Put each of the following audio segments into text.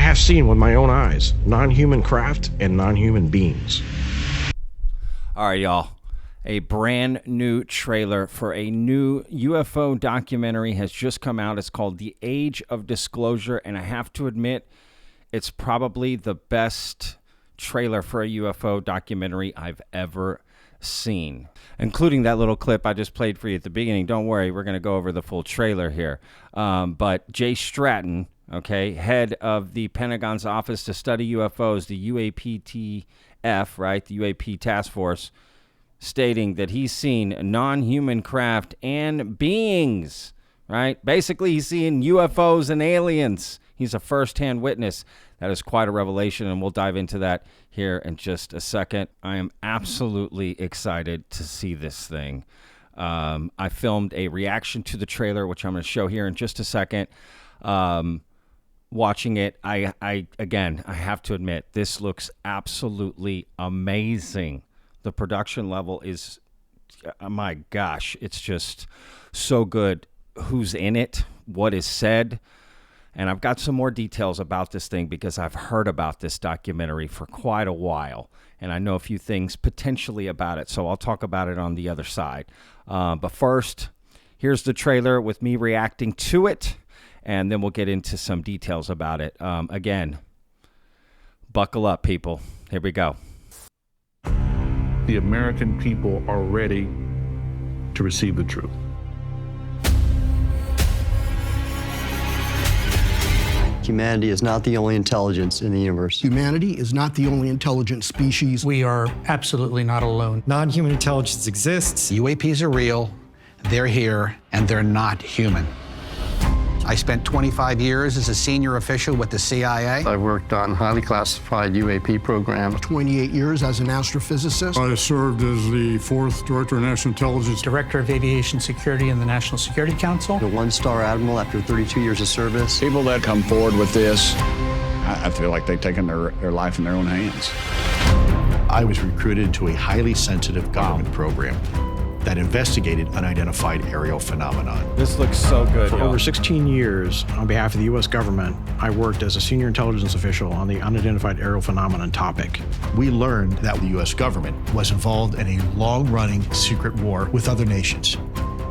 have seen with my own eyes non-human craft and non-human beings. All right, y'all. A brand new trailer for a new UFO documentary has just come out. It's called The Age of Disclosure, and I have to admit, it's probably the best trailer for a UFO documentary I've ever seen, including that little clip I just played for you at the beginning. Don't worry, we're going to go over the full trailer here. But Jay Stratton, okay, head of the Pentagon's Office to Study UFOs, the UAPTF, right, the UAP Task Force, stating that he's seen non-human craft and beings, right? Basically, he's seeing UFOs and aliens. He's a first-hand witness. That is quite a revelation, and we'll dive into that here in just a second. I am absolutely excited to see this thing. I filmed a reaction to the trailer, which I'm going to show here in just a second. Watching it, I have to admit, this looks absolutely amazing. The production level is, oh my gosh, it's just so good. Who's in it? What is said? And I've got some more details about this thing because I've heard about this documentary for quite a while. And I know a few things potentially about it. So I'll talk about it on the other side. But first, here's the trailer with me reacting to it. And then we'll get into some details about it. Again, buckle up, people. Here we go. The American people are ready to receive the truth. Humanity is not the only intelligence in the universe. Humanity is not the only intelligent species. We are absolutely not alone. Non-human intelligence exists. UAPs are real, they're here, and they're not human. I spent 25 years as a senior official with the CIA. I worked on highly classified UAP programs. 28 years as an astrophysicist. I served as the 4th Director of National Intelligence. Director of Aviation Security in the National Security Council. A one-star admiral after 32 years of service. People that come forward with this, I feel like they've taken their life in their own hands. I was recruited to a highly sensitive government program that investigated unidentified aerial phenomenon. This looks so good. For over 16 years, on behalf of the U.S. government, I worked as a senior intelligence official on the unidentified aerial phenomenon topic. We learned that the U.S. government was involved in a long-running secret war with other nations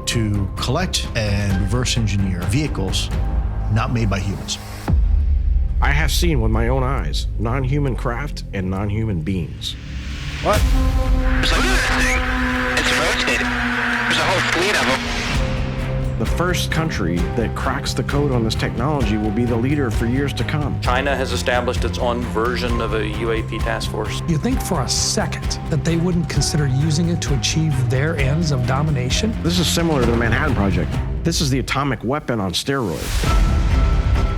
to collect and reverse engineer vehicles not made by humans. I have seen with my own eyes non-human craft and non-human beings. What? So look at that thing. It's rotating. There's a whole fleet of them. The first country that cracks the code on this technology will be the leader for years to come. China has established its own version of a UAP task force. You think for a second that they wouldn't consider using it to achieve their ends of domination? This is similar to the Manhattan Project. This is the atomic weapon on steroids.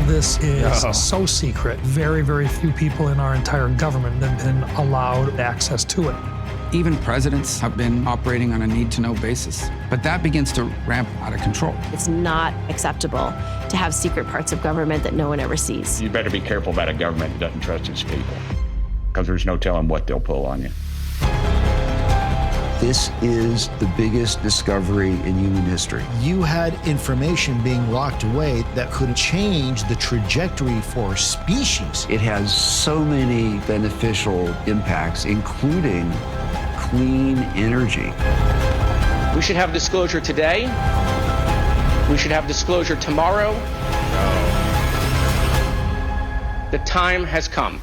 This is so secret. Very, very few people in our entire government have been allowed access to it. Even presidents have been operating on a need-to-know basis, but that begins to ramp out of control. It's not acceptable to have secret parts of government that no one ever sees. You better be careful about a government that doesn't trust its people, because there's no telling what they'll pull on you. This is the biggest discovery in human history. You had information being locked away that could change the trajectory for species. It has so many beneficial impacts, including clean energy. We should have disclosure today. We should have disclosure tomorrow. The time has come.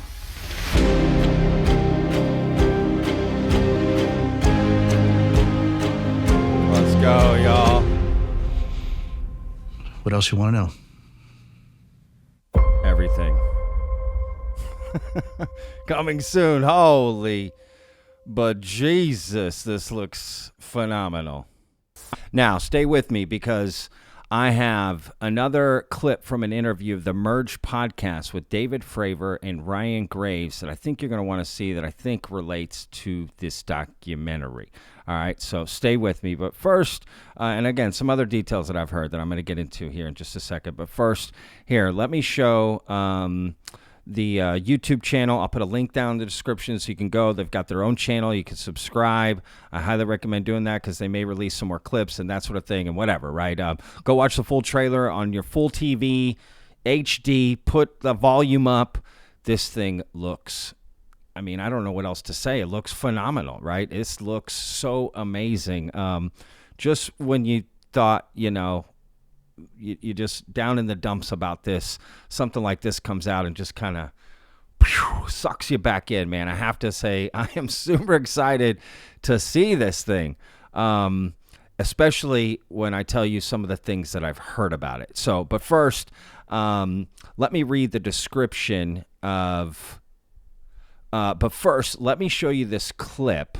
Let's go, y'all. What else you want to know? Everything. Coming soon. Holy. But Jesus, this looks phenomenal. Now, stay with me because I have another clip from an interview of the Merge podcast with David Fravor and Ryan Graves that I think you're going to want to see, that I think relates to this documentary. All right, so stay with me. But first, and again, some other details that I've heard that I'm going to get into here in just a second. But first, here, let me show the YouTube channel. I'll put a link down in the description so you can go. They've got their own channel. You can subscribe. I highly recommend doing that because they may release some more clips and that sort of thing and whatever, right? Go watch the full trailer on your full TV HD, put the volume up. This thing looks, I mean, I don't know what else to say. It looks phenomenal, right? It looks so amazing. Just when you thought, you just down in the dumps about this, something like this comes out and just kind of sucks you back in, man. I have to say, I am super excited to see this thing, especially when I tell you some of the things that I've heard about it. So, but first, let me read the description of, but first, let me show you this clip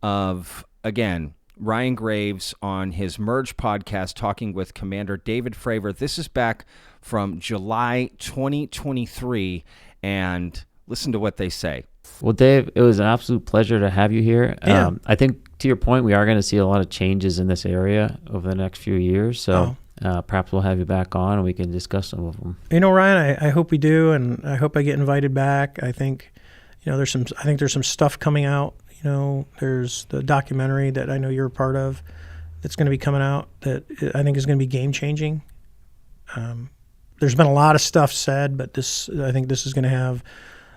of, again, Ryan Graves on his Merge podcast talking with Commander David Fravor. This is back from July 2023, and listen to what they say. Well, Dave, it was an absolute pleasure to have you here. Yeah. I think, to your point, we are going to see a lot of changes in this area over the next few years, so perhaps we'll have you back on and we can discuss some of them. Ryan, I hope we do, and I hope I get invited back. I think, there's some stuff coming out. There's the documentary that I know you're a part of that's going to be coming out that I think is going to be game-changing. There's been a lot of stuff said, but I think this is going to have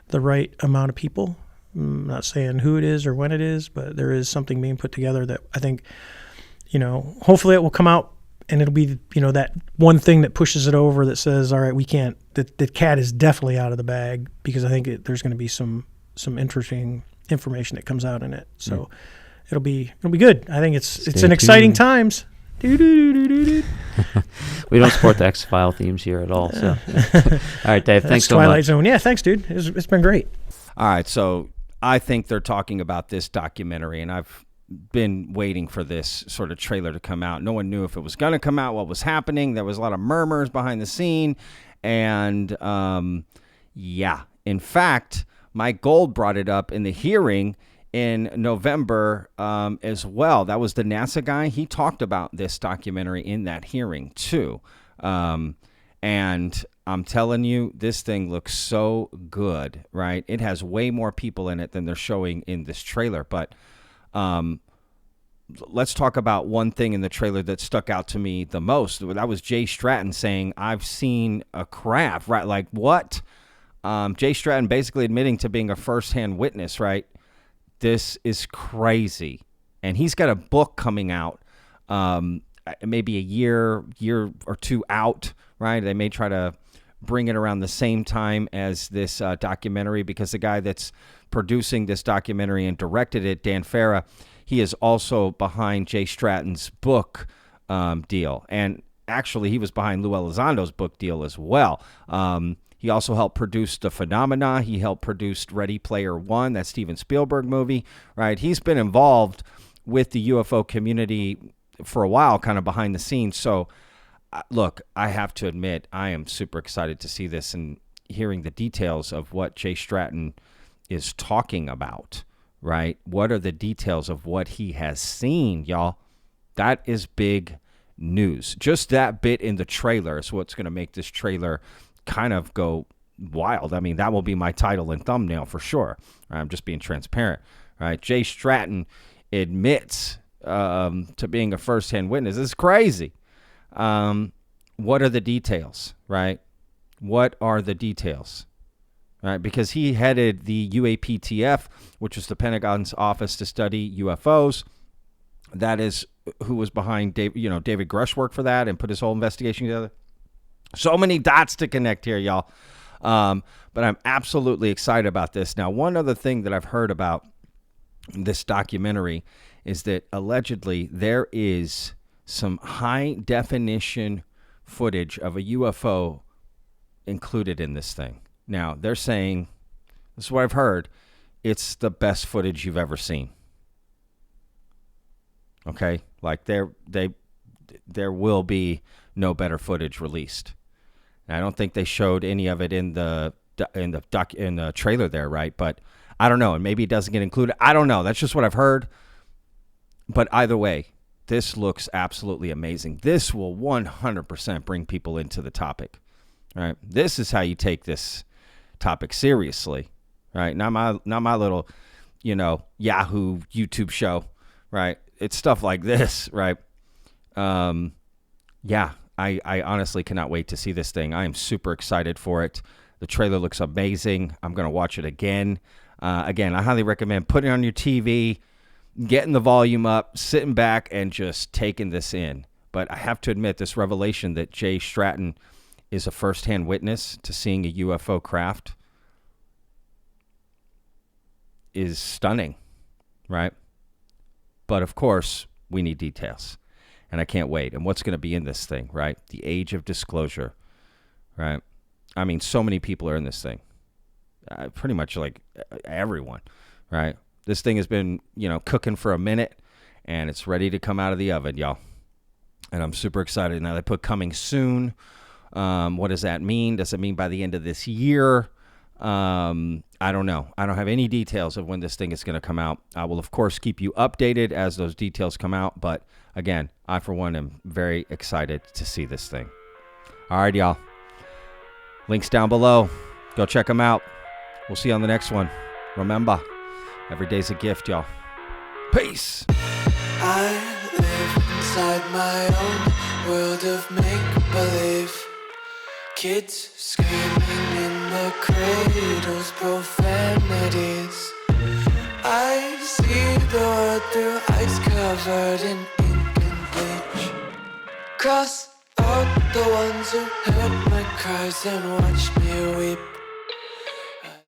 the right amount of people. I'm not saying who it is or when it is, but there is something being put together that I think, hopefully it will come out and it'll be, that one thing that pushes it over that says, all right, we can't, the cat is definitely out of the bag, because I think there's going to be some interesting information that comes out in it. So it'll be good. I think it's an exciting times. We don't support the X-File themes here at all. So, all right, Dave, thanks so much. Twilight Zone. Yeah, thanks, dude. It's been great. All right, so I think they're talking about this documentary, and I've been waiting for this sort of trailer to come out. No one knew if it was going to come out, what was happening. There was a lot of murmurs behind the scene, and in fact, Mike Gold brought it up in the hearing in November as well. That was the NASA guy. He talked about this documentary in that hearing too. And I'm telling you, this thing looks so good, right? It has way more people in it than they're showing in this trailer. But let's talk about one thing in the trailer that stuck out to me the most. That was Jay Stratton saying, I've seen a craft, right? Like, what? Jay Stratton basically admitting to being a first-hand witness, right? This is crazy. And he's got a book coming out, maybe a year or two out, right? They may try to bring it around the same time as this documentary, because the guy that's producing this documentary and directed it, Dan Farah, he is also behind Jay Stratton's book deal. And actually, he was behind Lou Elizondo's book deal as well. He also helped produce The Phenomena. He helped produce Ready Player One, that Steven Spielberg movie, right? He's been involved with the UFO community for a while, kind of behind the scenes. So, look, I have to admit, I am super excited to see this and hearing the details of what Jay Stratton is talking about, right? What are the details of what he has seen, y'all? That is big news. Just that bit in the trailer is what's going to make this trailer kind of go wild. I mean, that will be my title and thumbnail for sure. I'm just being transparent, right? Jay Stratton admits to being a first-hand witness. This is crazy. What are the details, right? What are the details, right? Because he headed the UAPTF, which is the Pentagon's Office to Study UFOs. That is who was behind David Grush worked for that and put his whole investigation together. So many dots to connect here, y'all. But I'm absolutely excited about this. Now, one other thing that I've heard about this documentary is that allegedly there is some high-definition footage of a UFO included in this thing. Now, they're saying, this is what I've heard, it's the best footage you've ever seen. Okay? Like, there will be no better footage released. And I don't think they showed any of it in the trailer there, right? But I don't know, and maybe it doesn't get included. I don't know. That's just what I've heard. But either way, this looks absolutely amazing. This will 100% bring people into the topic, right? This is how you take this topic seriously, right? Not my little, Yahoo YouTube show, right? It's stuff like this, right? Yeah, I honestly cannot wait to see this thing. I am super excited for it. The trailer looks amazing. I'm going to watch it again. Again, I highly recommend putting it on your TV, getting the volume up, sitting back, and just taking this in. But I have to admit, this revelation that Jay Stratton is a first-hand witness to seeing a UFO craft is stunning, right? But of course, we need details, and I can't wait. And what's going to be in this thing, right? The age of disclosure, right? I mean, so many people are in this thing. Pretty much like everyone, right? This thing has been, cooking for a minute, and it's ready to come out of the oven, y'all. And I'm super excited. Now they put coming soon. What does that mean? Does it mean by the end of this year? I don't know. I don't have any details of when this thing is going to come out. I will, of course, keep you updated as those details come out. But again, I, for one, am very excited to see this thing. All right, y'all. Links down below. Go check them out. We'll see you on the next one. Remember, every day's a gift, y'all. Peace. I live inside my own world of make-believe. Kids screaming in the cradles, profanities. I see the world through ice covered in ink and bleach. Cross out the ones who heard my cries and watched me weep.